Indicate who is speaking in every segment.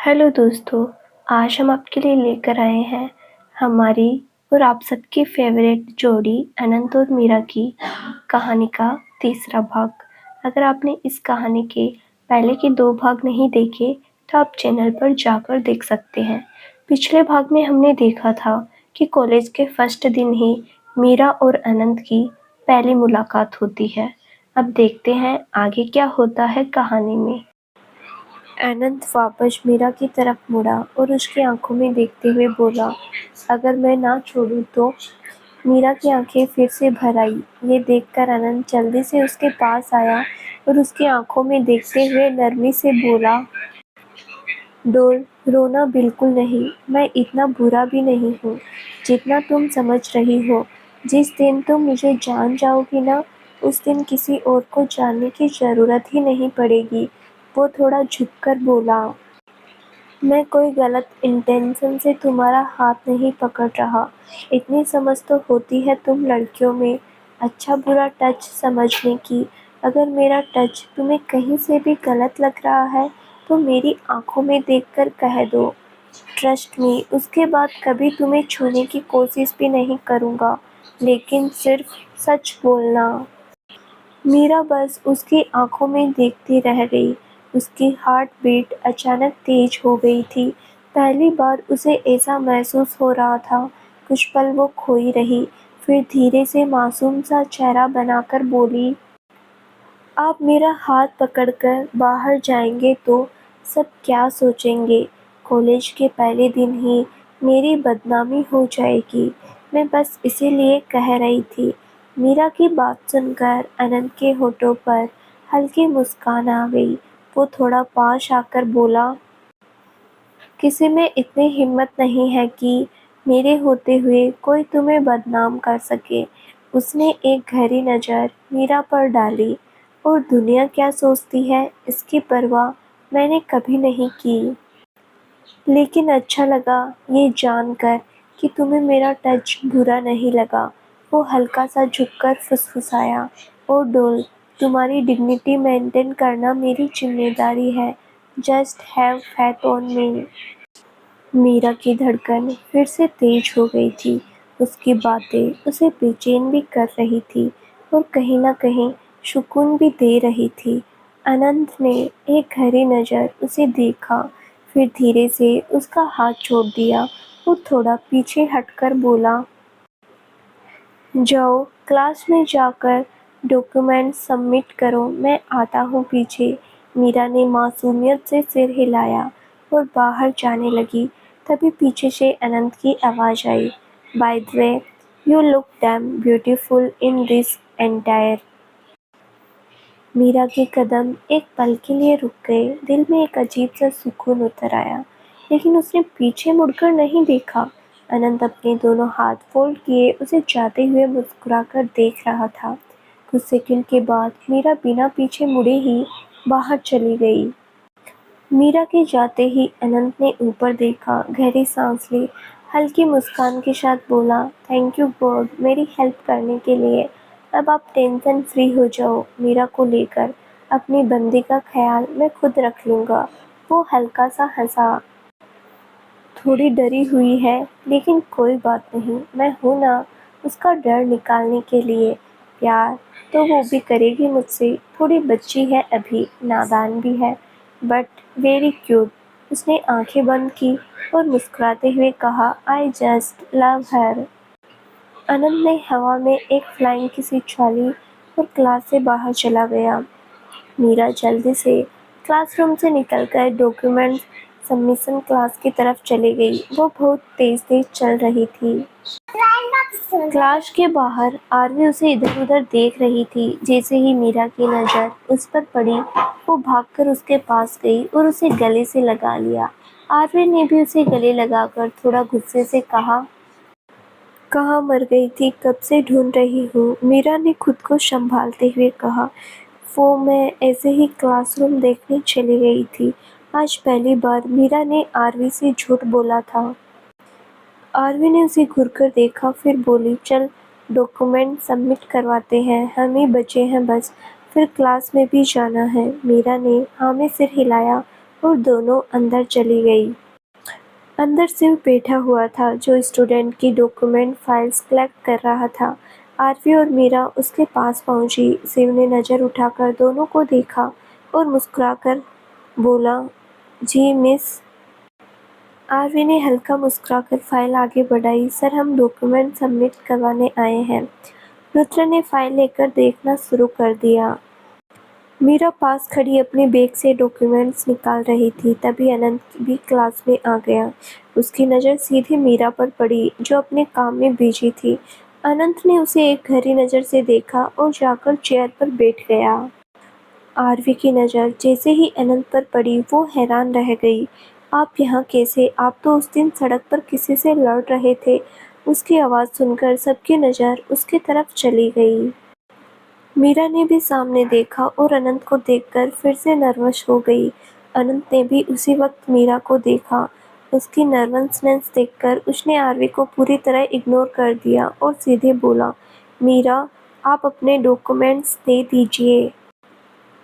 Speaker 1: Hello दोस्तों, आज हम आपके लिए लेकर आए हैं हमारी और आप सबकी फेवरेट जोड़ी अनंत और मीरा की कहानी का तीसरा भाग। अगर आपने इस कहानी के पहले के 2 भाग नहीं देखे तो आप चैनल पर जाकर देख सकते हैं। पिछले भाग में हमने देखा था कि कॉलेज के फर्स्ट दिन ही मीरा और अनंत की पहली मुलाकात होती है। अब देखते हैं आगे क्या होता है कहानी में। अनंत वापस मीरा की तरफ मुड़ा और उसकी आंखों में देखते हुए बोला, अगर मैं ना छोड़ूं तो? मीरा की आंखें फिर से भर आई। ये देखकर अनंत जल्दी से उसके पास आया और उसकी आंखों में देखते हुए नरमी से बोला, डोल, रोना बिल्कुल नहीं। मैं इतना बुरा भी नहीं हूँ जितना तुम समझ रही हो। जिस दिन तुम मुझे जान जाओगी ना, उस दिन किसी और को जानने की ज़रूरत ही नहीं पड़ेगी। वो थोड़ा झुककर बोला, मैं कोई गलत इंटेंशन से तुम्हारा हाथ नहीं पकड़ रहा। इतनी समझ तो होती है तुम लड़कियों में अच्छा बुरा टच समझने की। अगर मेरा टच तुम्हें कहीं से भी गलत लग रहा है तो मेरी आंखों में देखकर कह दो। ट्रस्ट मी, उसके बाद कभी तुम्हें छूने की कोशिश भी नहीं करूँगा, लेकिन सिर्फ सच बोलना। मीरा बस उसकी आंखों में देखती रह गई। उसकी हार्ट बीट अचानक तेज हो गई थी। पहली बार उसे ऐसा महसूस हो रहा था। कुछ पल वो खोई रही, फिर धीरे से मासूम सा चेहरा बनाकर बोली, आप मेरा हाथ पकड़कर बाहर जाएंगे तो सब क्या सोचेंगे? कॉलेज के पहले दिन ही मेरी बदनामी हो जाएगी। मैं बस इसीलिए कह रही थी। मीरा की बात सुनकर अनंत के होठों पर हल्की मुस्कान आ गई। वो थोड़ा पास आकर बोला, किसी में इतनी हिम्मत नहीं है कि मेरे होते हुए कोई तुम्हें बदनाम कर सके। उसने एक गहरी नज़र मीरा पर डाली। और दुनिया क्या सोचती है इसकी परवाह मैंने कभी नहीं की। लेकिन अच्छा लगा ये जानकर कि तुम्हें मेरा टच बुरा नहीं लगा। वो हल्का सा झुककर फुसफुसाया, और डोल, तुम्हारी डिग्निटी मेंटेन करना मेरी जिम्मेदारी है। Just have faith on me. Meera की धड़कन फिर से तेज हो गई थी। उसकी बातें उसे बेचैन भी कर रही थी और कहीं न कहीं सुकून भी दे रही थी। अनंत ने एक गहरी नज़र उसे देखा, फिर धीरे से उसका हाथ छोड़ दिया और थोड़ा पीछे हटकर बोला, जाओ क्लास में जाकर डॉक्यूमेंट सबमिट करो, मैं आता हूँ पीछे। मीरा ने मासूमियत से सिर हिलाया और बाहर जाने लगी। तभी पीछे से अनंत की आवाज़ आई, by the way, you look damn beautiful in this entire. Meera के कदम एक पल के लिए रुक गए। दिल में एक अजीब सा सुकून उतर आया, लेकिन उसने पीछे मुड़कर नहीं देखा। अनंत अपने दोनों हाथ फोल्ड किए उसे जाते हुए मुस्कुराकर देख रहा था। कुछ सेकंड के बाद मीरा बिना पीछे मुड़े ही बाहर चली गई। मीरा के जाते ही अनंत ने ऊपर देखा, गहरी सांस ली, हल्की मुस्कान के साथ बोला, थैंक यू गॉड मेरी हेल्प करने के लिए। अब आप टेंशन फ्री हो जाओ मीरा को लेकर। अपनी बंदी का ख्याल मैं खुद रख लूँगा। वो हल्का सा हंसा, थोड़ी डरी हुई है, लेकिन कोई बात नहीं, मैं हूँ ना उसका डर निकालने के लिए। प्यार तो वो भी करेगी मुझसे। थोड़ी बच्ची है अभी, नादान भी है, बट वेरी क्यूट। उसने आंखें बंद की और मुस्कुराते हुए कहा, आई जस्ट लव हर। अनंत ने हवा में एक फ्लाइंग किस उछाली और क्लास से बाहर चला गया। मीरा जल्दी से क्लासरूम से निकलकर डॉक्यूमेंट सबमिशन क्लास की तरफ चली गई। वो बहुत तेज तेज चल रही थी। क्लास के बाहर आरवी उसे इधर उधर देख रही थी। जैसे ही मीरा की नज़र उस पर पड़ी, वो भागकर उसके पास गई और उसे गले से लगा लिया। आरवी ने भी उसे गले लगाकर थोड़ा गुस्से से कहा, कहाँ मर गई थी, कब से ढूंढ रही हूँ। मीरा ने खुद को संभालते हुए कहा, वो मैं ऐसे ही क्लासरूम देखने चली गई थी। आज पहली बार मीरा ने आरवी से झूठ बोला था। आरवी ने उसे घूरकर देखा, फिर बोली, चल डॉक्यूमेंट सबमिट करवाते हैं, हम ही बचे हैं बस, फिर क्लास में भी जाना है। मीरा ने हाँ में सिर हिलाया और दोनों अंदर चली गई। अंदर शिव बैठा हुआ था जो स्टूडेंट की डॉक्यूमेंट फाइल्स कलेक्ट कर रहा था। आरवी और मीरा उसके पास पहुंची। शिव ने नज़र उठाकर दोनों को देखा और मुस्कुराकर बोला, जी मिस। आरवी ने हल्का मुस्कुराकर फाइल आगे बढ़ाई। सर, हम डॉक्यूमेंट सबमिट करवाने आए हैं। रुद्र ने फाइल लेकर देखना शुरू कर दिया। मीरा पास खड़ी अपने बैग से डॉक्यूमेंट्स निकाल रही थी। तभी अनंत भी क्लास में आ गया। उसकी नज़र सीधे मीरा पर पड़ी जो अपने काम में बिजी थी। अनंत ने उसे एक गहरी नज़र से देखा और जाकर चेयर पर बैठ गया। आरवी की नज़र जैसे ही अनंत पर पड़ी वो हैरान रह गई। आप यहाँ कैसे? आप तो उस दिन सड़क पर किसी से लड़ रहे थे। उसकी आवाज़ सुनकर सबकी नज़र उसकी तरफ चली गई। मीरा ने भी सामने देखा और अनंत को देखकर फिर से नर्वस हो गई। अनंत ने भी उसी वक्त मीरा को देखा। उसकी नर्वसनेस देखकर उसने आरवी को पूरी तरह इग्नोर कर दिया और सीधे बोला, मीरा, आप अपने डॉक्यूमेंट्स दे दीजिए।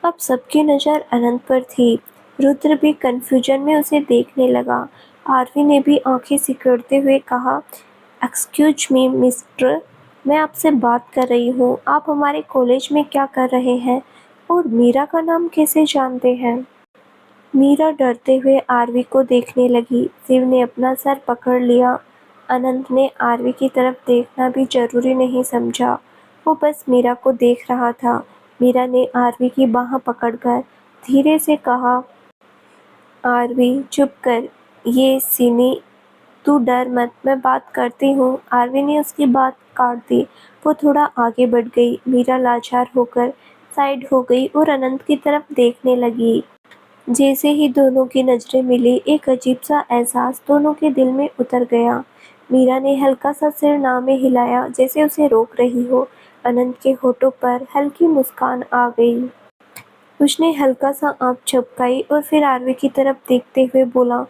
Speaker 1: अब सबकी नज़र अनंत पर थी। रुद्र भी कन्फ्यूजन में उसे देखने लगा। आरवी ने भी आंखें सिकुड़ते हुए कहा, एक्सक्यूज मी मिस्टर, मैं आपसे बात कर रही हूँ। आप हमारे कॉलेज में क्या कर रहे हैं और मीरा का नाम कैसे जानते हैं? मीरा डरते हुए आरवी को देखने लगी। शिव ने अपना सर पकड़ लिया। अनंत ने आरवी की तरफ देखना भी जरूरी नहीं समझा। वो बस मीरा को देख रहा था। मीरा ने आरवी की बाह पकड़कर धीरे से कहा, आरवी चुप कर, ये सीनी, तू डर मत, मैं बात करती हूँ। आरवी ने उसकी बात काट दी। वो थोड़ा आगे बढ़ गई। मीरा लाचार होकर साइड हो गई और अनंत की तरफ देखने लगी। जैसे ही दोनों की नजरें मिली, एक अजीब सा एहसास दोनों के दिल में उतर गया। मीरा ने हल्का सा सिर ना में हिलाया जैसे उसे रोक रही हो। अनंत के होठों पर हल्की मुस्कान आ गई। उसने हल्का सा आंख झपकाई और फिर आरवी की तरफ देखते हुए बोला,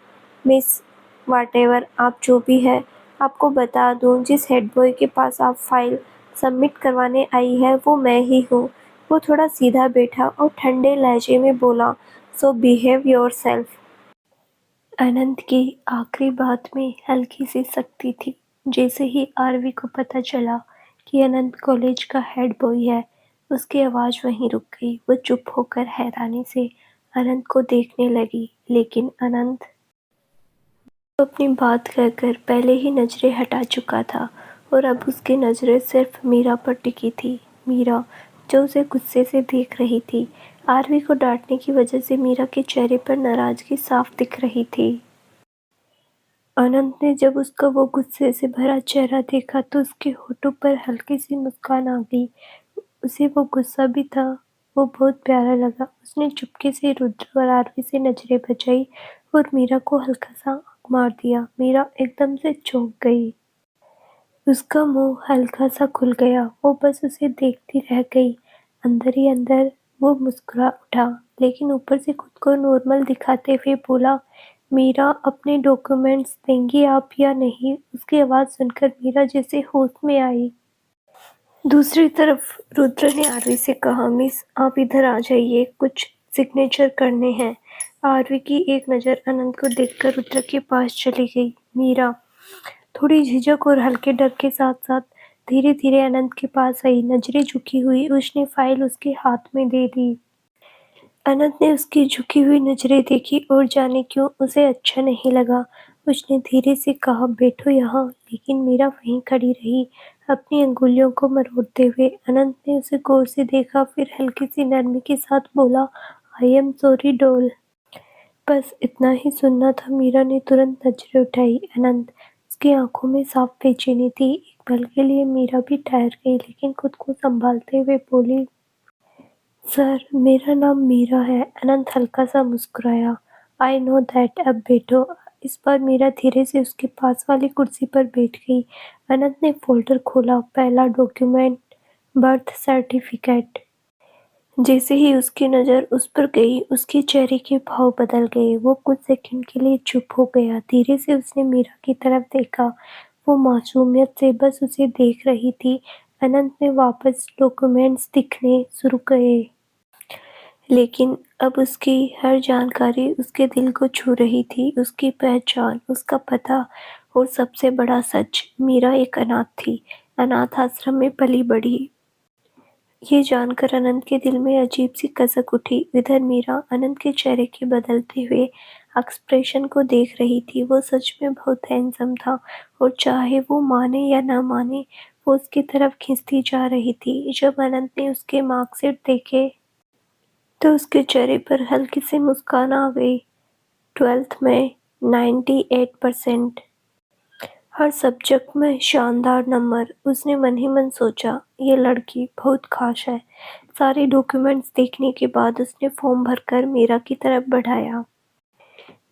Speaker 1: मिस व्हाटएवर आप जो भी है, आपको बता दूं, जिस हेड बॉय के पास आप फाइल सबमिट करवाने आई है वो मैं ही हूँ। वो थोड़ा सीधा बैठा और ठंडे लहजे में बोला, सो बिहेव योरसेल्फ। अनंत की आखिरी बात में हल्की सी सख्ती थी। जैसे ही आरवी को पता चला कि अनंत कॉलेज का हेड बॉय है, उसकी आवाज़ वहीं रुक गई। वो चुप होकर हैरानी से अनंत को देखने लगी, लेकिन अनंत तो अपनी बात कहकर पहले ही नज़रें हटा चुका था और अब उसकी नज़रें सिर्फ मीरा पर टिकी थी। मीरा जो उसे गुस्से से देख रही थी। आरवी को डांटने की वजह से मीरा के चेहरे पर नाराज़गी साफ दिख रही थी। अनंत ने जब उसका वो गुस्से से भरा चेहरा देखा तो उसके होठों पर हल्की सी मुस्कान आ गई। उसे वो गुस्सा भी था, वो बहुत प्यारा लगा। उसने चुपके से रुद्र और आरवी से नजरें बचाई और मीरा को हल्का सा आंख मार दिया। मीरा एकदम से चौंक गई। उसका मुंह हल्का सा खुल गया। वो बस उसे देखती रह गई। अंदर ही अंदर वो मुस्कुरा उठा, लेकिन ऊपर से खुद को नॉर्मल दिखाते हुए बोला, मीरा, अपने डॉक्यूमेंट्स देंगी आप या नहीं? उसकी आवाज़ सुनकर मीरा जैसे होश में आई। दूसरी तरफ रुद्र ने आरवी से कहा, मिस आप इधर आ जाइए, कुछ सिग्नेचर करने हैं। आरवी की एक नज़र अनंत को देखकर रुद्र के पास चली गई। मीरा थोड़ी झिझक और हल्के डर के साथ साथ धीरे धीरे अनंत के पास आई। नजरें झुकी हुई उसने फाइल उसके हाथ में दे दी। अनंत ने उसकी झुकी हुई नजरें देखी और जाने क्यों उसे अच्छा नहीं लगा। उसने धीरे से कहा, बैठो यहाँ, लेकिन मीरा वहीं खड़ी रही, अपनी अंगुलियों को मरोड़ते हुए। अनंत ने उसे गौर से देखा, फिर हल्की सी नरमी के साथ बोला, आई एम सॉरी डॉल। बस इतना ही सुनना था। मीरा ने तुरंत नजरें उठाई। अनंत, उसकी आंखों में साफ बेचैनी थी। एक पल के लिए मीरा भी ठहर गई, लेकिन खुद को संभालते हुए बोली, सर, मेरा नाम मीरा है। अनंत हल्का सा मुस्कुराया। आई नो दैट, अब बैठो। इस बार मीरा धीरे से उसके पास वाली कुर्सी पर बैठ गई। अनंत ने फोल्डर खोला। पहला डॉक्यूमेंट, बर्थ सर्टिफिकेट। जैसे ही उसकी नज़र उस पर गई, उसके चेहरे के भाव बदल गए। वो कुछ सेकंड के लिए चुप हो गया। धीरे से उसने मीरा की तरफ देखा। वो मासूमियत से बस उसे देख रही थी। अनंत में वापस डॉक्यूमेंट्स दिखने शुरू गए, लेकिन अब उसकी हर जानकारी उसके दिल को छू रही थी, उसकी पहचान, उसका पता और सबसे बड़ा सच, मीरा एक अनाथ थी, अनाथ आश्रम में पली-बढ़ी। ये जानकर अनंत के दिल में अजीब-सी कसक उठी। इधर मीरा अनंत के चेहरे के बदलते हुए एक्सप्रेशन को देख रही थी। वो सच में बहुत हैंडसम था और चाहे वो माने या न माने, वो उसकी तरफ खींचती जा रही थी। जब अनंत ने उसके मार्कशीट देखे तो उसके चेहरे पर हल्की सी मुस्कान आ गई। 12th में 98% हर सब्जेक्ट में शानदार नंबर। उसने मन ही मन सोचा, ये लड़की बहुत खास है। सारे डॉक्यूमेंट्स देखने के बाद उसने फॉर्म भरकर मीरा की तरफ बढ़ाया।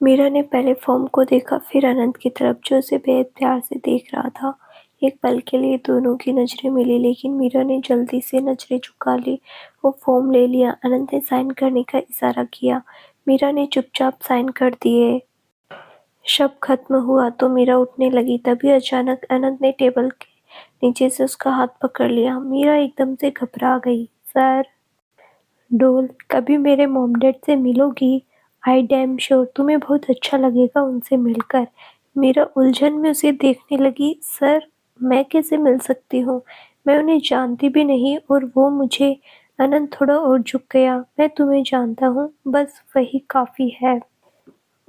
Speaker 1: मीरा ने पहले फॉर्म को देखा, फिर अनंत की तरफ जो उसे बेहद प्यार से देख रहा था। एक पल के लिए दोनों की नजरें मिली, लेकिन मीरा ने जल्दी से नजरें झुका ली। वो फॉर्म ले लिया। अनंत ने साइन करने का इशारा किया। मीरा ने चुपचाप साइन कर दिए। शब खत्म हुआ तो मीरा उठने लगी, तभी अचानक अनंत ने टेबल के नीचे से उसका हाथ पकड़ लिया। मीरा एकदम से घबरा गई। सर, डोल, कभी मेरे मॉम डैड से मिलोगी? आई डैम श्योर तुम्हें बहुत अच्छा लगेगा उनसे मिलकर। मीरा उलझन में उसे देखने लगी। सर, मैं कैसे मिल सकती हूँ? मैं उन्हें जानती भी नहीं और वो मुझे। अनंत थोड़ा और झुक गया। मैं तुम्हें जानता हूँ, बस वही काफी है।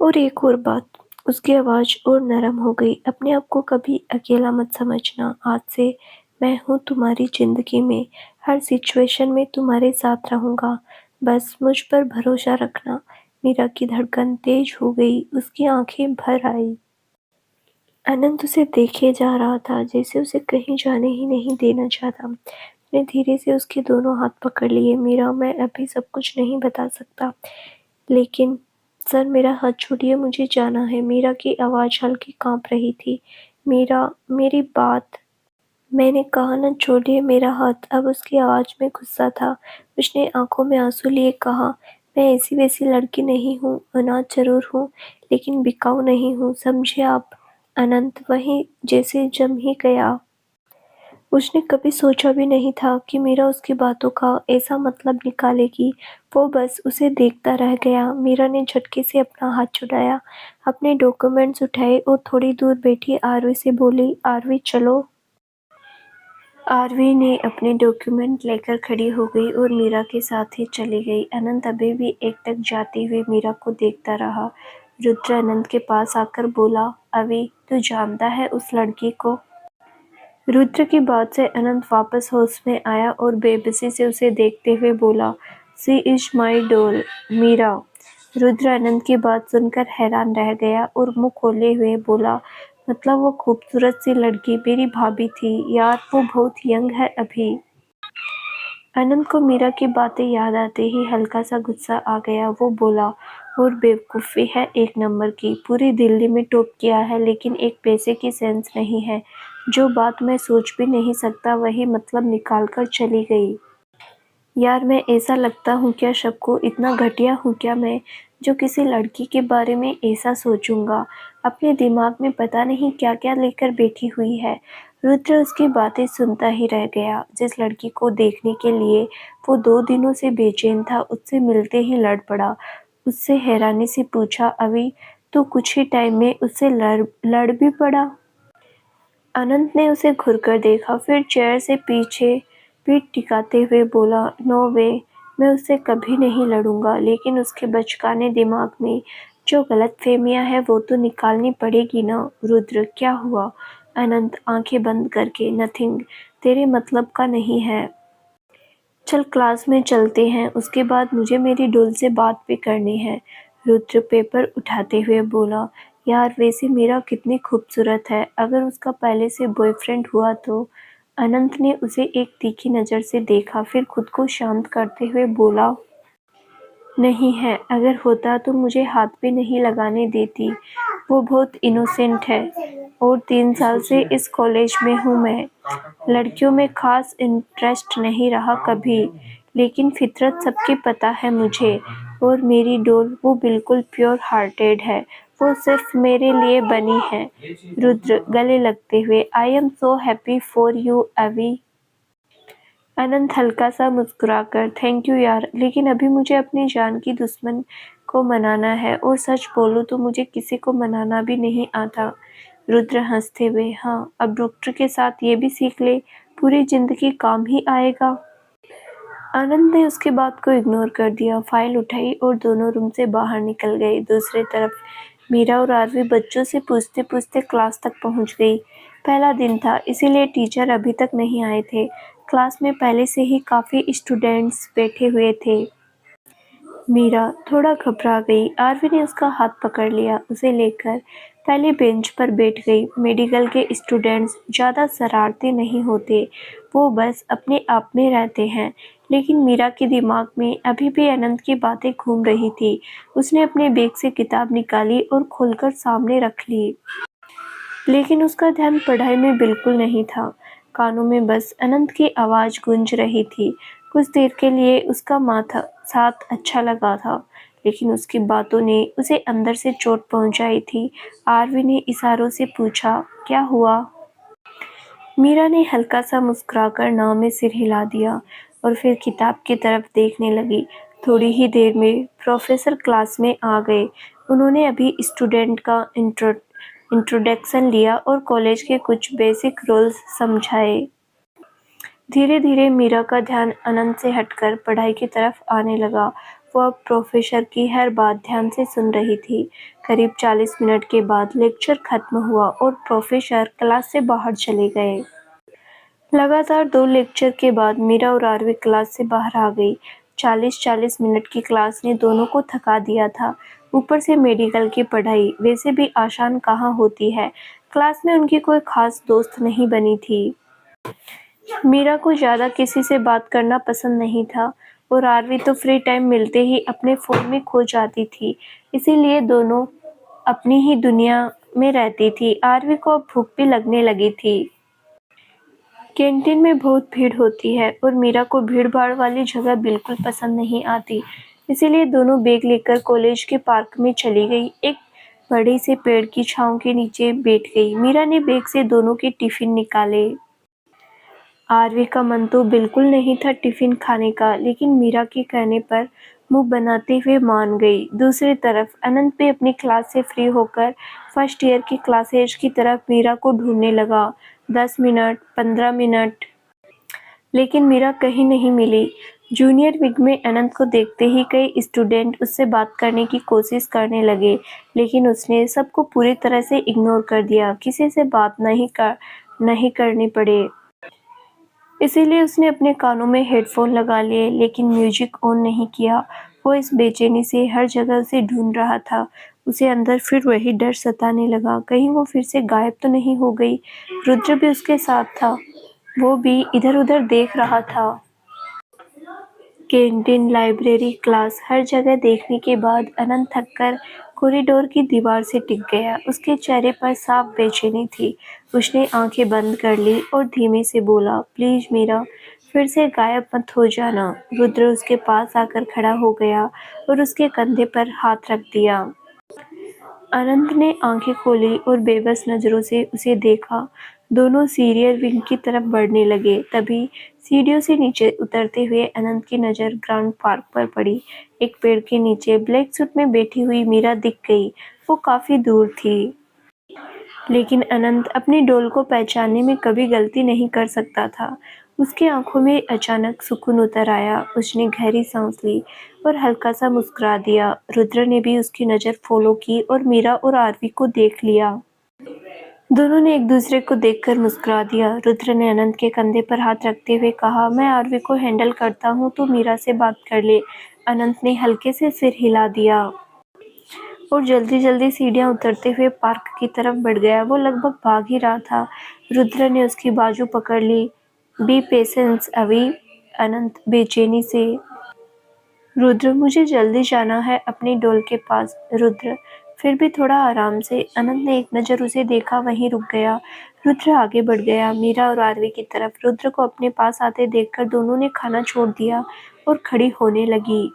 Speaker 1: और एक और बात, उसकी आवाज़ और नरम हो गई। अपने आप को कभी अकेला मत समझना। आज से मैं हूँ तुम्हारी ज़िंदगी में, हर सिचुएशन में तुम्हारे साथ रहूँगा। बस मुझ पर भरोसा रखना। मीरा की धड़कन तेज हो गई, उसकी आंखें भर आई। अनंत उसे देखे जा रहा था, जैसे उसे कहीं जाने ही नहीं देना चाहता। उसने धीरे से उसके दोनों हाथ पकड़ लिए। मीरा, मैं अभी सब कुछ नहीं बता सकता, लेकिन सर मेरा हाथ छोड़िए, मुझे जाना है। मीरा की आवाज़ हल्की काँप रही थी। मीरा, मेरी बात। मैंने कहा ना छोड़िए मेरा हाथ। अब उसकी आवाज़ में गुस्सा था। उसने आंखों में आंसू लिए कहा, मैं ऐसी वैसी लड़की नहीं हूँ, अनाथ जरूर हूँ, लेकिन बिकाऊ नहीं हूँ, समझे आप? अनंत वहीं जैसे जम ही गया। उसने कभी सोचा भी नहीं था कि मीरा उसकी बातों का ऐसा मतलब निकालेगी। वो बस उसे देखता रह गया। मीरा ने झटके से अपना हाथ छुड़ाया, अपने डॉक्यूमेंट्स उठाए और थोड़ी दूर बैठी आरवी से बोली, आरवी चलो। आरवी ने अपने डॉक्यूमेंट लेकर खड़ी हो गई और मीरा के साथ ही चली गई। अनंत अभी भी एकटक जाती हुई मीरा को देखता रहा। रुद्र अनंत के पास आकर बोला, अभी तू जानता है उस लड़की को? रुद्र की बात से अनंत वापस होश में आया और बेबसी से उसे देखते हुए बोला, she is my doll, Meera. Rudra Anant की बात सुनकर हैरान रह गया और मुंह खोले हुए बोला, मतलब वो खूबसूरत सी लड़की मेरी भाभी थी? यार वो बहुत यंग है अभी। अनंत को मीरा की बातें याद आते ही हल्का सा गुस्सा आ गया। वो बोला, और बेवकूफ़ी है एक नंबर की, पूरी दिल्ली में टॉप किया है, लेकिन एक पैसे की सेंस नहीं है। जो बात मैं सोच भी नहीं सकता वही मतलब निकाल कर चली गई। यार मैं ऐसा लगता हूँ क्या सबको? इतना घटिया हूँ क्या मैं, जो किसी लड़की के बारे में ऐसा सोचूंगा? अपने दिमाग में पता नहीं क्या क्या लेकर बैठी हुई है। रुद्र उसकी बातें सुनता ही रह गया। जिस लड़की को देखने के लिए वो 2 दिनों से बेचैन था, उससे मिलते ही लड़ पड़ा। उससे हैरानी से पूछा, अभी तो कुछ ही टाइम में उससे लड़ भी पड़ा? अनंत ने उसे घूरकर देखा, फिर चेयर से पीछे पीठ टिकाते हुए बोला, नो वे, मैं उससे कभी नहीं लड़ूंगा, लेकिन उसके बचकाने दिमाग में जो गलतफहमियां हैं वो तो निकालनी पड़ेगी ना। रुद्र, क्या हुआ? अनंत आंखें बंद करके, नथिंग, तेरे मतलब का नहीं है। चल क्लास में चलते हैं, उसके बाद मुझे मेरी डोल से बात भी करनी है। रुद्र पेपर उठाते हुए बोला, यार वैसे मीरा कितनी खूबसूरत है, अगर उसका पहले से बॉयफ्रेंड हुआ तो? अनंत ने उसे एक तीखी नज़र से देखा, फिर खुद को शांत करते हुए बोला, नहीं है, अगर होता तो मुझे हाथ भी नहीं लगाने देती। वो बहुत इनोसेंट है और 3 साल से इस कॉलेज में हूँ मैं। लड़कियों में खास इंटरेस्ट नहीं रहा कभी, लेकिन फितरत सबकी पता है मुझे। और मेरी डोल, वो बिल्कुल प्योर हार्टेड है, वो सिर्फ मेरे लिए बनी है। रुद्र गले लगते हुए, I am so happy for you अवी। अनंत हल्का सा मुस्कुराकर, थैंक यू यार, लेकिन अभी मुझे अपनी जान की दुश्मन को मनाना है और सच बोलूं तो मुझे किसी को मनाना भी नहीं आता। रुद्र हंसते हुए, हाँ, अब डॉक्टर के साथ ये भी सीख ले, पूरी जिंदगी काम ही आएगा। आनंद ने उसकी बात को इग्नोर कर दिया, फाइल उठाई और दोनों रूम से बाहर निकल गए। दूसरी तरफ मीरा और आरवी बच्चों से पूछते पूछते क्लास तक पहुंच गई। पहला दिन था, इसीलिए टीचर अभी तक नहीं आए थे। क्लास में पहले से ही काफ़ी स्टूडेंट्स बैठे हुए थे। मीरा थोड़ा घबरा गई। आरवी ने उसका हाथ पकड़ लिया, उसे लेकर पहले बेंच पर बैठ गई। मेडिकल के स्टूडेंट्स ज़्यादा शरारती नहीं होते, वो बस अपने आप में रहते हैं। लेकिन मीरा के दिमाग में अभी भी अनंत की बातें घूम रही थी। उसने अपने बैग से किताब निकाली और खोलकर सामने रख ली। लेकिन उसका ध्यान पढ़ाई में बिल्कुल नहीं था। कानों में बस अनंत की आवाज़ गूंज रही थी। कुछ देर के लिए उसका माथा साथ अच्छा लगा था, लेकिन उसकी बातों ने उसे अंदर से चोट पहुंचाई थी। आरवी ने इशारों से पूछा, क्या हुआ? मीरा ने हल्का सा मुस्कुराकर नाव में सिर हिला दिया और फिर किताब की तरफ देखने लगी। थोड़ी ही देर में प्रोफेसर क्लास में आ गए। उन्होंने अभी स्टूडेंट का इंट्रोडक्शन लिया और कॉलेज के कुछ बेसिक रूल्स समझाए। धीरे धीरे मीरा का ध्यान अनंत से हटकर पढ़ाई की तरफ आने लगा। वो अब प्रोफेसर की हर बात ध्यान से सुन रही थी। करीब 40 मिनट के बाद लेक्चर खत्म हुआ और प्रोफेसर क्लास से बाहर चले गए। लगातार 2 लेक्चर के बाद मीरा और आरवी क्लास से बाहर आ गई। 40-40 मिनट की क्लास ने दोनों को थका दिया था। ऊपर से मेडिकल की पढ़ाई वैसे भी आसान कहाँ होती है। क्लास में उनकी कोई खास दोस्त नहीं बनी थी। मीरा को ज़्यादा किसी से बात करना पसंद नहीं था और आरवी तो फ्री टाइम मिलते ही अपने फ़ोन में खो जाती थी। इसीलिए दोनों अपनी ही दुनिया में रहती थी। आरवी को अब भूख भी लगने लगी थी। कैंटीन में बहुत भीड़ होती है और मीरा को भीड़-भाड़ वाली जगह बिल्कुल पसंद नहीं आती। इसीलिए दोनों बैग लेकर कॉलेज के पार्क में चली गई। एक बड़े से पेड़ की छाँव के नीचे बैठ गई। मीरा ने बैग से दोनों के टिफ़िन निकाले। आरवी का मन तो बिल्कुल नहीं था टिफ़िन खाने का, लेकिन मीरा के कहने पर मुँह बनाते हुए मान गई। दूसरी तरफ अनंत भी अपनी क्लास से फ्री होकर फर्स्ट ईयर की क्लासेज की तरफ मीरा को ढूंढने लगा। 10 मिनट, 15 मिनट, लेकिन मीरा कहीं नहीं मिली। जूनियर विंग में अनंत को देखते ही कई स्टूडेंट उससे बात करने की कोशिश करने लगे, लेकिन उसने सबको पूरी तरह से इग्नोर कर दिया। किसी से बात नहीं करनी पड़े, इसीलिए उसने अपने कानों में हेडफोन लगा लिए, लेकिन म्यूजिक ऑन नहीं किया। वो इस बेचैनी से हर जगह उसे ढूंढ रहा था। उसे अंदर फिर वही डर सताने लगा, कहीं वो फिर से गायब तो नहीं हो गई। रुद्र भी उसके साथ था, वो भी इधर-उधर देख रहा था। कैंटीन, लाइब्रेरी, क्लास, हर जगह देखने के बाद अनंत थककर कॉरिडोर की दीवार से टिक गया। उसके चेहरे पर साफ बेचैनी थी। उसने आंखें बंद कर ली और धीमे से बोला, प्लीज मीरा, फिर से गायब मत हो जाना। रुद्र उसके पास आकर खड़ा हो गया और उसके कंधे पर हाथ रख दिया। अनंत ने आंखें खोली और बेबस नजरों से उसे देखा। दोनों सीरियर विंग की तरफ बढ़ने लगे। तभी सीढ़ियों से नीचे उतरते हुए अनंत की नज़र ग्राउंड पार्क पर पड़ी। एक पेड़ के नीचे ब्लैक सूट में बैठी हुई मीरा दिख गई। वो काफ़ी दूर थी, लेकिन अनंत अपनी डोल को पहचानने में कभी गलती नहीं कर सकता था। उसकी आंखों में अचानक सुकून उतर आया। उसने गहरी सांस ली और हल्का सा मुस्कुरा दिया। रुद्र ने भी उसकी नज़र फॉलो की और मीरा और आरवी को देख लिया। दोनों ने एक दूसरे को देखकर मुस्कुरा दिया। रुद्र ने अनंत के कंधे पर हाथ रखते हुए कहा, मैं आरवी को हैंडल करता हूँ, तो मीरा से बात कर ले। अनंत ने हल्के से सिर हिला दिया और जल्दी जल्दी सीढ़ियां उतरते हुए पार्क की तरफ बढ़ गया। वो लगभग भाग ही रहा था। रुद्र ने उसकी बाजू पकड़ ली। बी पेशेंस अभी, अनंत बेचैनी से। रुद्र, मुझे जल्दी जाना है अपनी डोल के पास। रुद्र, फिर भी थोड़ा आराम से। अनंत ने एक नज़र उसे देखा, वहीं रुक गया। रुद्र आगे बढ़ गया, मीरा और आरवी की तरफ। रुद्र को अपने पास आते देखकर दोनों ने खाना छोड़ दिया और खड़ी होने लगी।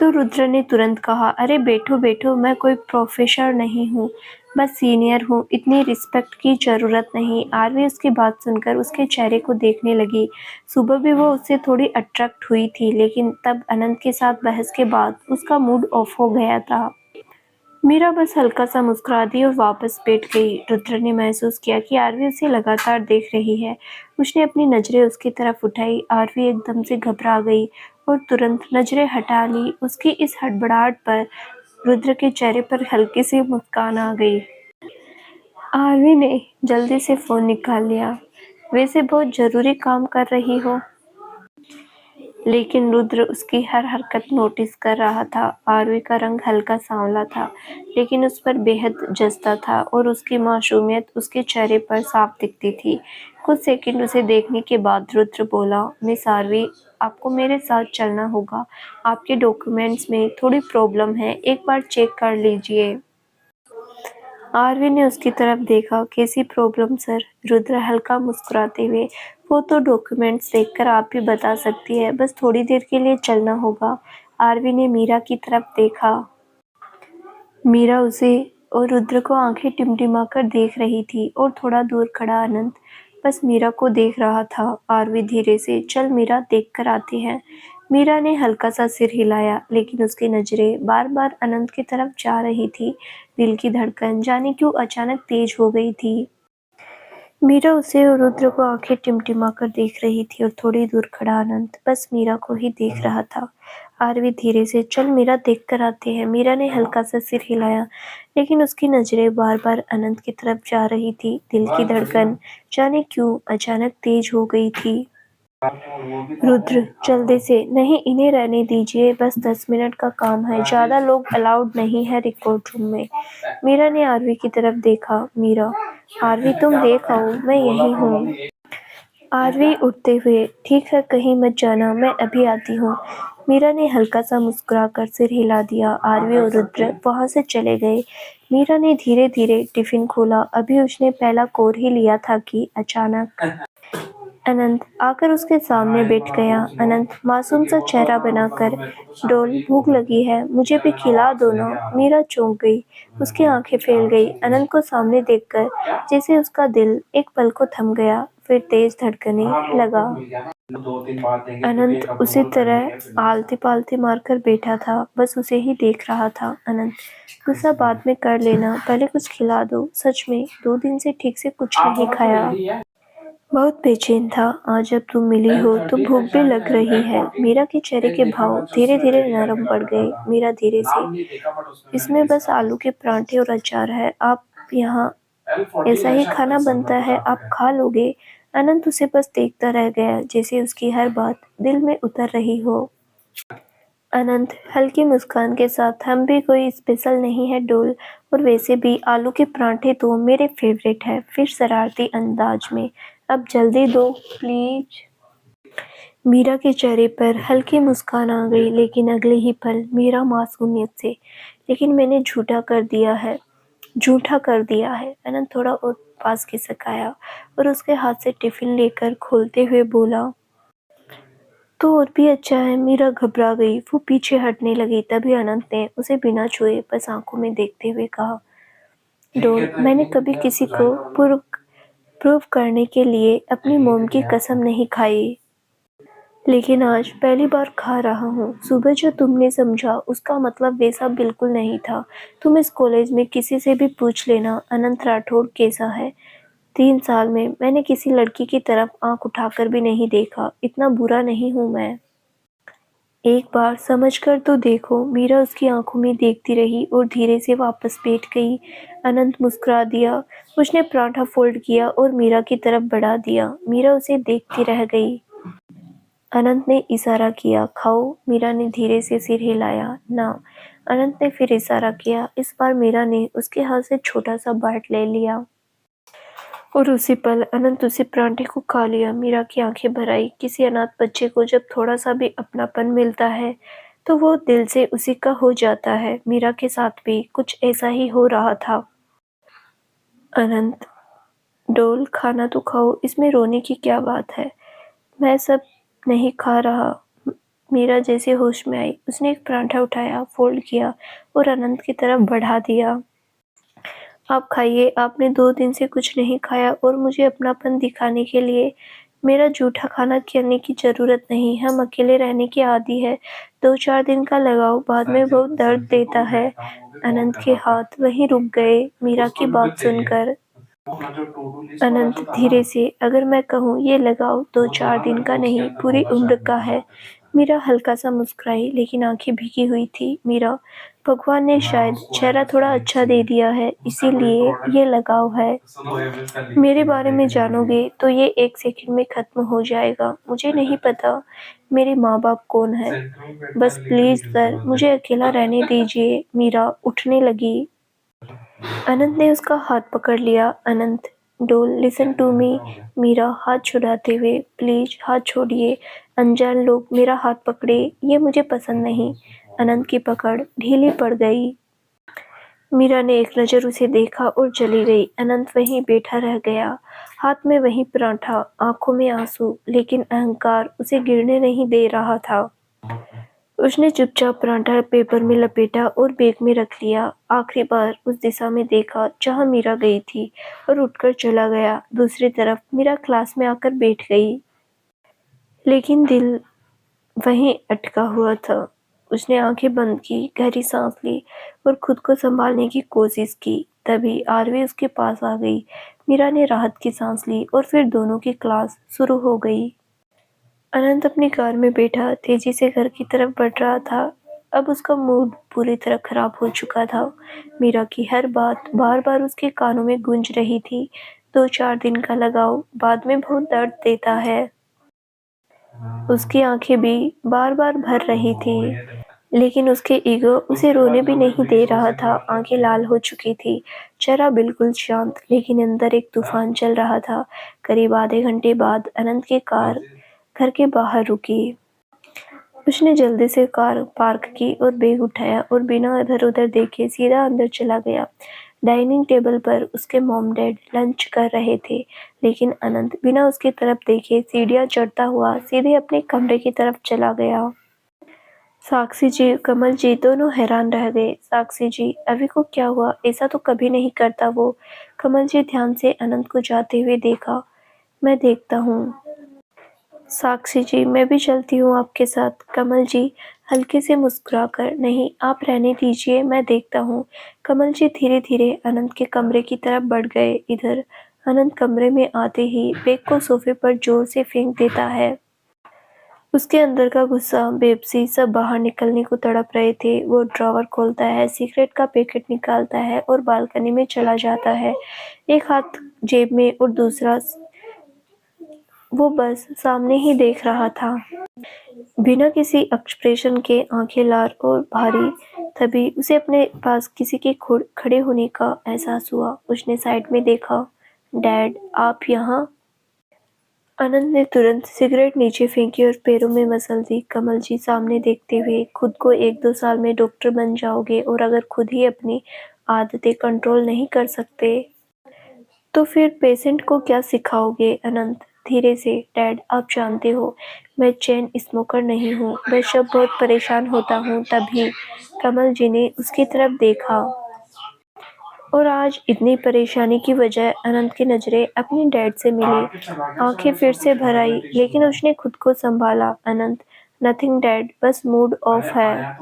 Speaker 1: तो रुद्र ने तुरंत कहा, अरे बैठो बैठो, मैं कोई प्रोफेसर नहीं हूँ, बस सीनियर हूँ, इतनी रिस्पेक्ट की ज़रूरत नहीं। आरवी उसकी बात सुनकर उसके चेहरे को देखने लगी। सुबह भी वो उससे थोड़ी अट्रैक्ट हुई थी, लेकिन तब अनंत के साथ बहस के बाद उसका मूड ऑफ हो गया था। मीरा बस हल्का सा मुस्कुरा दी और वापस बैठ गई। रुद्र ने महसूस किया कि आरवी उसे लगातार देख रही है। उसने अपनी नज़रें उसकी तरफ उठाई। आरवी एकदम से घबरा गई और तुरंत नज़रें हटा ली। उसकी इस हड़बड़ाहट पर रुद्र के चेहरे पर हल्की सी मुस्कान आ गई। आरवी ने जल्दी से फ़ोन निकाल लिया। वैसे बहुत ज़रूरी काम कर रही हो? लेकिन रुद्र उसकी हर हरकत नोटिस कर रहा था। आरवी का रंग हल्का सांवला था, लेकिन उस पर बेहद जचता था और उसकी मासूमियत उसके चेहरे पर साफ दिखती थी। कुछ सेकंड उसे देखने के बाद रुद्र बोला, मिस आरवी, आपको मेरे साथ चलना होगा। आपके डॉक्यूमेंट्स में थोड़ी प्रॉब्लम है, एक बार चेक कर लीजिए। आरवी ने उसकी तरफ देखा। कैसी प्रॉब्लम सर? रुद्र हल्का मुस्कुराते हुए, वो तो डॉक्यूमेंट्स देखकर आप भी बता सकती है, बस थोड़ी देर के लिए चलना होगा। आरवी ने मीरा की तरफ देखा। मीरा उसे और रुद्र को आंखें टिमटिमाकर देख रही थी और थोड़ा दूर खड़ा अनंत बस मीरा को देख रहा था। आरवी धीरे से, चल मीरा, देख कर आते हैं। मीरा ने हल्का सा सिर हिलाया, लेकिन उसकी नजरें बार बार अनंत की तरफ जा रही थी। दिल की धड़कन जाने क्यों अचानक तेज हो गई थी। मीरा उसे और रुद्र को आंखें टिमटिमाकर देख रही थी और थोड़ी दूर खड़ा अनंत बस मीरा को ही देख रहा था। आरवी धीरे से, चल मीरा, देख कर आते हैं। मीरा ने हल्का सा सिर हिलाया, लेकिन उसकी नजरें बार बार अनंत की तरफ जा रही थी। दिल की धड़कन जाने क्यों अचानक तेज हो गई थी। रुद्र जल्दी से, नहीं इन्हें रहने दीजिए, बस 10 मिनट का काम है, ज्यादा लोग अलाउड नहीं है रिकॉर्ड रूम में। मीरा ने आरवी की तरफ देखा। मीरा, आरवी तुम देख आओ, मैं यही हूँ। आरवी उठते हुए, ठीक है, कहीं मत जाना, मैं अभी आती हूँ। मीरा ने हल्का सा मुस्कुराकर सिर हिला दिया। आरवी और रुद्र वहां से चले गए। मीरा ने धीरे धीरे टिफिन खोला। अभी उसने पहला कोर ही लिया था कि अचानक अनंत आकर उसके सामने बैठ गया। अनंत मासूम सा चेहरा बनाकर, डोल, भूख लगी है, मुझे भी खिला दो ना। मीरा चौंक गई, उसकी आंखें फैल गई। अनंत को सामने देखकर जैसे उसका दिल एक पल को थम गया, फिर तेज धड़कने लगा। अनंत उसी तरह आलती पालती मारकर बैठा था, बस उसे ही देख रहा था। अनंत, गुस्सा बाद में कर लेना, पहले कुछ खिला दो। सच में 2 दिन से ठीक से कुछ नहीं खाया, बहुत बेचैन था। आज जब तुम मिली हो तो भूख भी लग रही है। मीरा के चेहरे के भाव धीरे धीरे नरम पड़ गए। मीरा धीरे से, इसमें बस आलू के पराठे और अचार है, आप यहाँ ऐसा ही खाना बनता है, आप खा लोगे? अनंत उसे बस देखता रह गया, जैसे उसकी हर बात दिल में उतर रही हो। अनंत हल्की मुस्कान के साथ, हम भी कोई स्पेशल नहीं है डोल, और वैसे भी आलू के पराठे तो मेरे फेवरेट है। फिर शरारती अंदाज में, अब जल्दी दो प्लीज। मीरा के चेहरे पर हल्की मुस्कान आ गई, लेकिन अगले ही पल मीरा मासूमियत से, लेकिन मैंने झूठा कर दिया है। अनंत थोड़ा और पास खिसकाया और उसके हाथ से टिफिन लेकर खोलते हुए बोला, तो और भी अच्छा है। मीरा घबरा गई, वो पीछे हटने लगी। तभी अनंत ने उसे बिना छुए बस आंखों में देखते हुए कहा, डोल, मैंने कभी किसी को प्रूव करने के लिए अपनी मोम की कसम नहीं खाई, लेकिन आज पहली बार खा रहा हूँ। सुबह जो तुमने समझा उसका मतलब वैसा बिल्कुल नहीं था। तुम इस कॉलेज में किसी से भी पूछ लेना अनंत राठौड़ कैसा है। 3 साल में मैंने किसी लड़की की तरफ आंख उठाकर भी नहीं देखा। इतना बुरा नहीं हूँ मैं। एक बार समझ कर तो देखो। मीरा उसकी आंखों में देखती रही और धीरे से वापस बैठ गई। अनंत मुस्कुरा दिया। उसने पराठा फोल्ड किया और मीरा की तरफ बढ़ा दिया। मीरा उसे देखती रह गई। अनंत ने इशारा किया, खाओ। मीरा ने धीरे से सिर हिलाया, ना। अनंत ने फिर इशारा किया। इस बार मीरा ने उसके हाथ से छोटा सा बाइट ले लिया और उसी पल अनंत उसी पराठे को खा लिया। मीरा की आंखें भर आई। किसी अनाथ बच्चे को जब थोड़ा सा भी अपनापन मिलता है तो वो दिल से उसी का हो जाता है। मीरा के साथ भी कुछ ऐसा ही हो रहा था। अनंत, डोल, खाना तो खाओ, इसमें रोने की क्या बात है? मैं सब नहीं खा रहा। मीरा जैसे होश में आई, उसने एक पराठा उठाया, फोल्ड किया और अनंत की तरफ बढ़ा दिया। आप खाइए, आपने 2 दिन से कुछ नहीं खाया और मुझे अपनापन दिखाने के लिए मेरा जूठा खाना खाने की ज़रूरत नहीं, हम अकेले रहने के आदी हैं। 2-4 दिन का लगाओ, बाद में बहुत दर्द देता है। अनंत के हाथ वहीं रुक गए, मीरा की बात सुनकर। अनंत धीरे से, अगर मैं कहूँ ये लगाव 2-4 दिन का नहीं, पूरी उम्र का है। मीरा हल्का सा मुस्कुराई, लेकिन आंखें भीगी हुई थी। मीरा, भगवान ने शायद चेहरा थोड़ा अच्छा दे दिया है, इसीलिए ये लगाव है। मेरे बारे में जानोगे तो ये 1 सेकंड में खत्म हो जाएगा। मुझे नहीं पता मेरे माँ-बाप कौन हैं। बस प्लीज़ सर, मुझे अकेला रहने दीजिए। मीरा उठने लगी। अनंत ने उसका हाथ पकड़ लिया। अनंत, डोल लिसन टू मी। मीरा हाथ छुड़ाते हुए, प्लीज हाथ छोड़िए। अनजान लोग मेरा हाथ पकड़े, ये मुझे पसंद नहीं। अनंत की पकड़ ढीली पड़ गई। मीरा ने एक नज़र उसे देखा और चली गई। अनंत वहीं बैठा रह गया, हाथ में वही पराठा, आंखों में आंसू, लेकिन अहंकार उसे गिरने नहीं दे रहा था। उसने चुपचाप पराठा पेपर में लपेटा और बैग में रख लिया। आखिरी बार उस दिशा में देखा जहां मीरा गई थी और उठकर चला गया। दूसरी तरफ मीरा क्लास में आकर बैठ गई, लेकिन दिल वहीं अटका हुआ था। उसने आंखें बंद की, गहरी सांस ली और खुद को संभालने की कोशिश की। तभी आरवी उसके पास आ गई। मीरा ने राहत की सांस ली और फिर दोनों की क्लास शुरू हो गई। अनंत अपनी कार में बैठा तेजी से घर की तरफ बढ़ रहा था। अब उसका मूड पूरी तरह खराब हो चुका था। मीरा की हर बात बार बार उसके कानों में गूंज रही थी। 2-4 दिन का लगाव बाद में बहुत दर्द देता है। उसकी आंखें भी बार बार भर रही थी, लेकिन उसके ईगो उसे रोने भी नहीं दे रहा था। आंखें लाल हो चुकी थी, चेहरा बिल्कुल शांत, लेकिन अंदर एक तूफान चल रहा था। करीब आधे घंटे बाद अनंत की कार घर के बाहर रुकी। उसने जल्दी से कार पार्क की और बैग उठाया और बिना इधर-उधर देखे सीधा अंदर चला गया। डाइनिंग टेबल पर उसके मॉम डैड लंच कर रहे थे, लेकिन अनंत बिना उसकी तरफ देखे सीढ़ियां चढ़ता हुआ सीधे अपने कमरे की तरफ चला गया। साक्षी जी, कमल जी दोनों हैरान रह गए। साक्षी जी, अभी को क्या हुआ? ऐसा तो कभी नहीं करता वो। कमल जी ध्यान से अनंत को जाते हुए देखा। मैं देखता हूँ। साक्षी जी, मैं भी चलती हूँ आपके साथ। कमल जी हल्के से मुस्कुराकर, नहीं आप रहने दीजिए, मैं देखता हूँ। कमल जी धीरे धीरे अनंत के कमरे की तरफ बढ़ गए। इधर अनंत कमरे में आते ही बैग को सोफे पर जोर से फेंक देता है। उसके अंदर का गुस्सा, बेबसी सब बाहर निकलने को तड़प रहे थे। वो ड्रॉवर खोलता है, सिगरेट का पैकेट निकालता है और बालकनी में चला जाता है। एक हाथ जेब में और दूसरा वो बस सामने ही देख रहा था, बिना किसी एक्सप्रेशन के, आंखें लाल और भारी। तभी उसे अपने पास किसी के खड़े होने का एहसास हुआ। उसने साइड में देखा। डैड, आप यहाँ? अनंत ने तुरंत सिगरेट नीचे फेंकी और पैरों में मसल दी। कमल जी सामने देखते हुए, खुद को 1-2 साल में डॉक्टर बन जाओगे और अगर खुद ही अपनी आदतें कंट्रोल नहीं कर सकते तो फिर पेशेंट को क्या सिखाओगे? अनंत धीरे से, डैड आप जानते हो मैं चेन स्मोकर नहीं हूँ, मैं जब बहुत परेशान होता हूँ तभी। कमल जी ने उसकी तरफ देखा और आज इतनी परेशानी की वजह अनंत की नजरें अपनी डैड से मिली। आंखें फिर से भर आई, लेकिन उसने खुद को संभाला। अनंत, नथिंग डैड, बस मूड ऑफ है,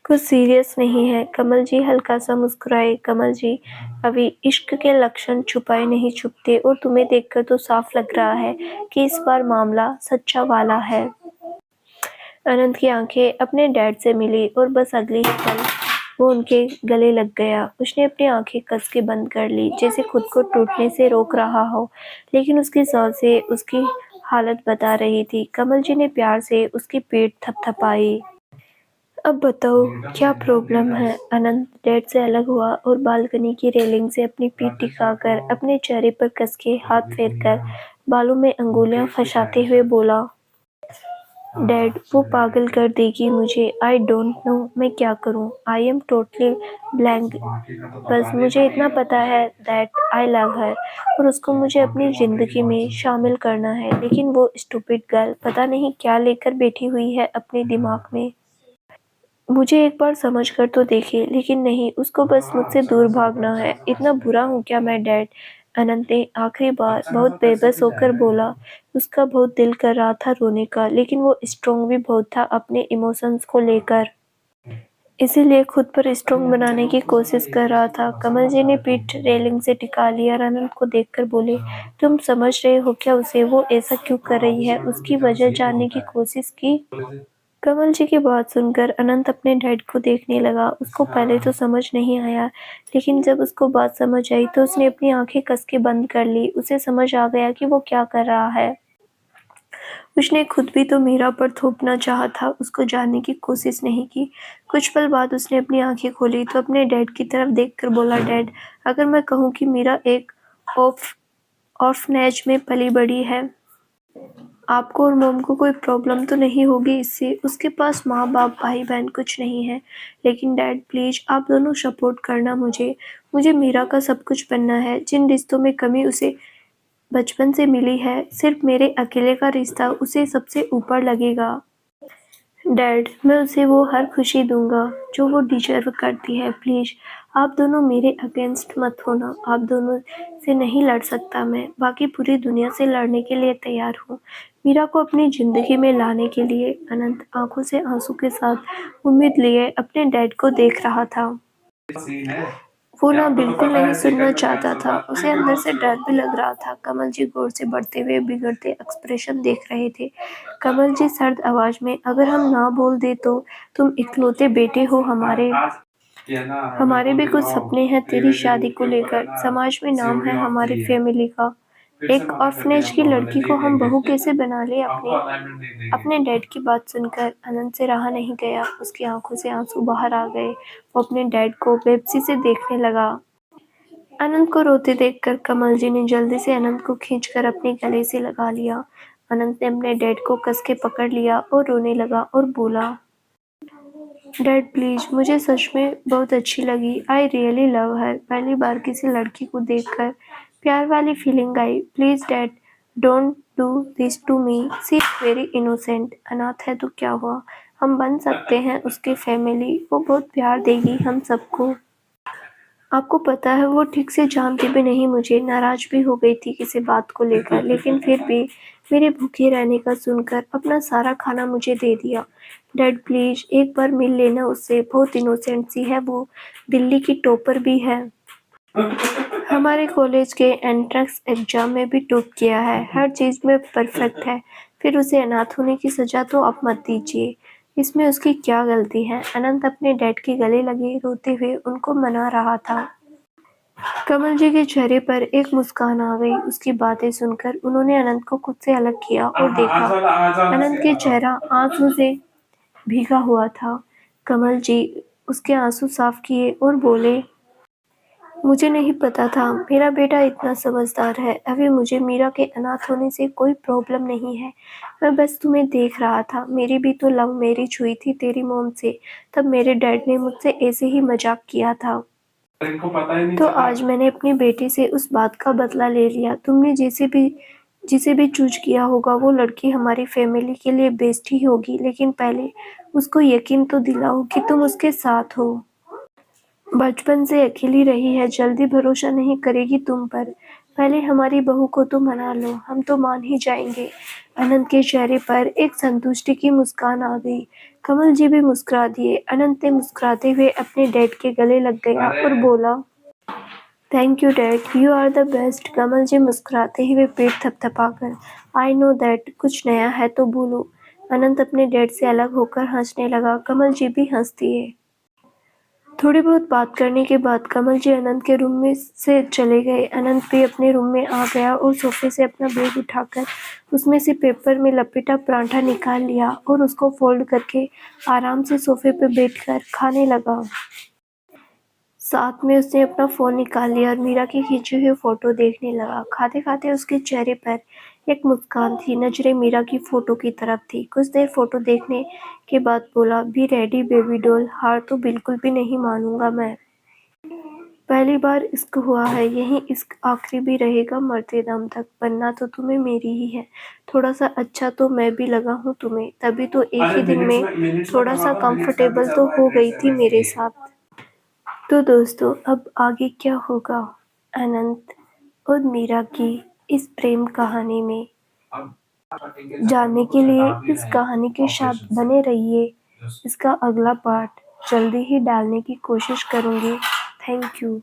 Speaker 1: कुछ सीरियस नहीं है। कमल जी हल्का सा मुस्कुराए। कमल जी, अभी इश्क के लक्षण छुपाए नहीं छुपते और तुम्हें देखकर तो साफ लग रहा है कि इस बार मामला सच्चा वाला है। अनंत की आंखें अपने डैड से मिली और बस अगले ही पल वो उनके गले लग गया। उसने अपनी आंखें कस के बंद कर ली, जैसे खुद को टूटने से रोक रहा हो, लेकिन उसकी सांसें उसकी हालत बता रही थी। कमल जी ने प्यार से उसकी पीठ थपथपाई। अब बताओ क्या प्रॉब्लम है? अनंत डैड से अलग हुआ और बालकनी की रेलिंग से अपनी पीठ टिकाकर, अपने चेहरे पर कस के हाथ फेरकर, बालों में अंगुलियां फंसाते हुए बोला, डैड वो पागल कर देगी मुझे। आई डोंट नो मैं क्या करूं। I am totally blank. बस मुझे इतना पता है दैट आई लव हर और उसको मुझे अपनी जिंदगी में शामिल करना है, लेकिन वो स्टूपिड गर्ल पता नहीं क्या लेकर बैठी हुई है अपने दिमाग में। मुझे एक बार समझ कर तो देखिए, लेकिन नहीं, उसको बस मुझसे दूर भागना है। इतना बुरा हूँ क्या मैं डैड? अनंत ने आखिरी बार बहुत बेबस होकर बोला। उसका बहुत दिल कर रहा था रोने का, लेकिन वो स्ट्रॉन्ग भी बहुत था अपने इमोशंस को लेकर। इसीलिए खुद पर स्ट्रॉन्ग बनाने की कोशिश कर रहा था। कमल जी ने पीठ रेलिंग से टिका लिया और अनंत को देखकर बोले, तुम समझ रहे हो क्या उसे? वो ऐसा क्यों कर रही है? उसकी वजह जानने की कोशिश की? कमल जी की बात सुनकर अनंत अपने डैड को देखने लगा। उसको पहले तो समझ नहीं आया, लेकिन जब उसको बात समझ आई तो उसने अपनी आंखें कस के बंद कर ली। उसे समझ आ गया कि वो क्या कर रहा है। उसने खुद भी तो मीरा पर थोपना चाहा था, उसको जानने की कोशिश नहीं की। कुछ पल बाद उसने अपनी आंखें खोली तो अपने डैड की तरफ देखकर बोला, डैड, अगर मैं कहूँ कि मीरा एक ऑर्फनेज में पली बड़ी है, आपको और मॉम को कोई प्रॉब्लम तो नहीं होगी इससे? उसके पास माँ बाप भाई बहन कुछ नहीं है। लेकिन डैड प्लीज आप दोनों सपोर्ट करना मुझे। मुझे मीरा का सब कुछ बनना है। जिन रिश्तों में कमी उसे बचपन से मिली है, सिर्फ मेरे अकेले का रिश्ता उसे सबसे ऊपर लगेगा। डैड, मैं उसे वो हर खुशी दूंगा जो वो डिजर्व करती है। प्लीज आप दोनों मेरे अगेंस्ट मत होना। आप दोनों से नहीं लड़ सकता मैं, बाकी पूरी दुनिया से लड़ने के लिए तैयार हूँ, मीरा को अपनी जिंदगी में लाने के लिए। अनंत आंखों से आंसू के साथ उम्मीद लिए अपने डैड को देख रहा था। वो ना बिल्कुल नहीं सुनना चाहता था। उसे अंदर से डर भी लग रहा था। कमल जी गौर से बढ़ते हुए बिगड़ते एक्सप्रेशन देख रहे थे। कमल जी सर्द आवाज में, अगर हम ना बोल दे तो? तुम इकलौते बेटे हो हमारे। हमारे भी कुछ सपने हैं तेरी शादी को लेकर। समाज में नाम है हमारी फैमिली का। एक ऑर्फनेज की लड़की को हम बहू कैसे बना ले अपनी? अपने डैड की बात सुनकर अनंत से रहा नहीं गया। उसकी आंखों से आंसू बाहर आ गए। वो अपने डैड को बेपसी से देखने लगा। अनंत को रोते देखकर कमल जी ने जल्दी से अनंत को खींचकर अपने गले से लगा लिया। अनंत ने अपने डैड को कस के पकड़ लिया और रोने लगा और बोला, डैड प्लीज, मुझे सच में बहुत अच्छी लगी। I really love her. पहली बार किसी लड़की को देखकर प्यार वाली फीलिंग आई। Please dad, don't do this to me. She very innocent. अनाथ है तो क्या हुआ, हम बन सकते हैं उसकी फैमिली। वो बहुत प्यार देगी हम सबको। आपको पता है वो ठीक से जानती भी नहीं मुझे। नाराज भी हो गई थी किसी बात को लेकर, लेकिन फिर भी मेरे भूखे रहने का सुनकर अपना सारा खाना मुझे दे दिया। डैड प्लीज एक बार मिल लेना उससे। बहुत इनोसेंट सी है वो। दिल्ली की टॉपर भी है। हमारे कॉलेज के एंट्रेंस एग्जाम में भी टॉप किया है। हर चीज में परफेक्ट है। फिर उसे अनाथ होने की सजा तो आप मत दीजिए। इसमें उसकी क्या गलती है? अनंत अपने डैड के गले लगे रोते हुए उनको मना रहा था। कमल जी के चेहरे पर एक मुस्कान आ गई। उसकी बातें सुनकर उन्होंने अनंत को खुद से अलग किया और देखा। अनंत के चेहरा आंसू से भीगा हुआ था। कमल जी उसके आंसू साफ किए और बोले, मुझे नहीं पता था मेरा बेटा इतना समझदार है। अभी मुझे मीरा के अनाथ होने से कोई प्रॉब्लम नहीं है। मैं बस तुम्हें देख रहा था। मेरी भी तो लव मैरिज हुई थी तेरी मॉम से। तब मेरे डैड ने मुझसे ऐसे ही मजाक किया था। तो आज मैंने अपनी बेटी से उस बात का बदला ले लिया। तुमने जिसे भी चूज किया होगा वो लड़की हमारी फैमिली के लिए बेस्ट ही होगी, लेकिन पहले उसको यकीन तो दिलाओ कि तुम उसके साथ हो। बचपन से अकेली रही है, जल्दी भरोसा नहीं करेगी तुम पर। पहले हमारी बहू को तो मना लो, हम तो मान ही जाएंगे। अनंत के चेहरे पर एक संतुष्टि की मुस्कान आ गई। कमल जी भी मुस्कुरा दिए। अनंत ने मुस्कुराते हुए अपने डैड के गले लग गया और बोला, thank you dad, you are the best. Kamal ji मुस्कुराते हुए पेट थपथपाकर, आई नो दैट, कुछ नया है तो बोलो। अनंत अपने डैड से अलग होकर हंसने लगा। कमल जी भी हंस दिए। थोड़ी बहुत बात करने के बाद कमल जी अनंत के रूम में से चले गए। अनंत भी अपने रूम में आ गया और सोफे से अपना बैग उठाकर उसमें से पेपर में लपेटा पराठा निकाल लिया और उसको फोल्ड करके आराम से सोफे पर बैठकर खाने लगा। साथ में उसने अपना फोन निकाल लिया और मीरा की खींची हुई फोटो देखने लगा। खाते खाते उसके चेहरे पर एक मुस्कान थी। नजरें मीरा की फोटो की तरफ थी। कुछ देर फोटो देखने के बाद बोला, बी रेडी बेबी डॉल। हार तो बिल्कुल भी नहीं मानूंगा मैं। पहली बार इश्क हुआ है, यही इश्क आखिरी भी रहेगा मरते दम तक, बनना तो तुम्हें मेरी ही है। थोड़ा सा अच्छा तो मैं भी लगा हूँ तुम्हें, तभी तो एक ही दिन में थोड़ा सा कंफर्टेबल तो हो गई थी मेरे साथ। तो दोस्तों अब आगे क्या होगा अनंत और मीरा की इस प्रेम कहानी में जानने के लिए इस कहानी के साथ बने रहिए। इसका अगला पार्ट जल्दी ही डालने की कोशिश करूँगी। Thank you.